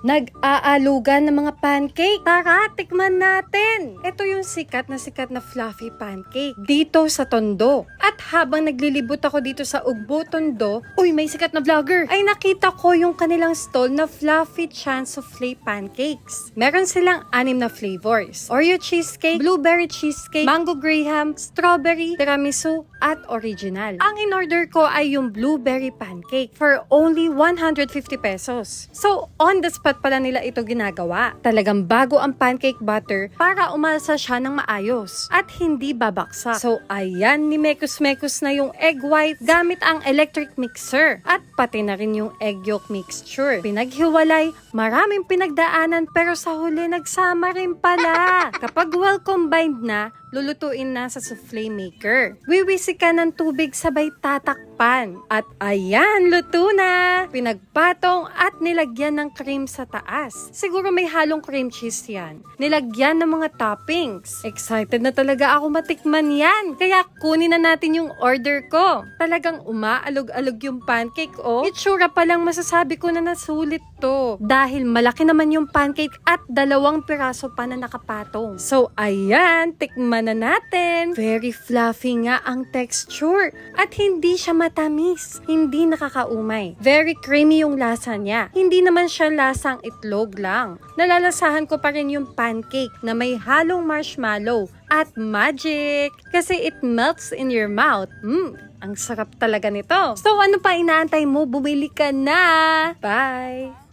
nag-aalugan ng mga pancake. Tara, tikman natin. Ito yung sikat na fluffy pancake dito sa Tondo. At habang naglilibot ako dito sa Ugbo, Tondo, uy, may sikat na vlogger. Ay nakita ko yung kanilang stall na Fluffy Chance Soufflé Pancakes. Meron silang 6 na flavors. Oreo cheesecake, blueberry cheesecake, mango graham, strawberry, tiramisu, at original. Ang in-order ko ay yung blueberry pancake for only 150 pesos. So, on the spot pala nila ito ginagawa. Talagang bago ang pancake butter para umalsa siya ng maayos at hindi babaksak. So, ayan, ni Mekus na yung egg white gamit ang electric mixer at pati na rin yung egg yolk mixture. Pinaghiwalay, maraming pinagdaanan pero sa huli nagsama rin pala. Kapag well combined na, lulutuin na sa soufflé maker. Wiwisi ka ng tubig sabay tatakpan. At ayan, luto na! Pinagpatong at nilagyan ng cream sa taas. Siguro may halong cream cheese yan. Nilagyan ng mga toppings. Excited na talaga ako matikman yan. Kaya kunin na natin yung order ko. Talagang umaalog-alog yung pancake, oh. Itsura pa lang masasabi ko na nasulit to. Dahil malaki naman yung pancake at 2 piraso pa na nakapatong. So, ayan, tikman na natin. Very fluffy nga ang texture at hindi siya matamis, hindi nakakaumay. Very creamy yung lasa niya. Hindi naman siya lasang itlog lang. Nalalasahan ko pa rin yung pancake na may halong marshmallow at magic kasi it melts in your mouth. Ang sarap talaga nito. So ano pa inaantay mo? Bumili ka na! Bye!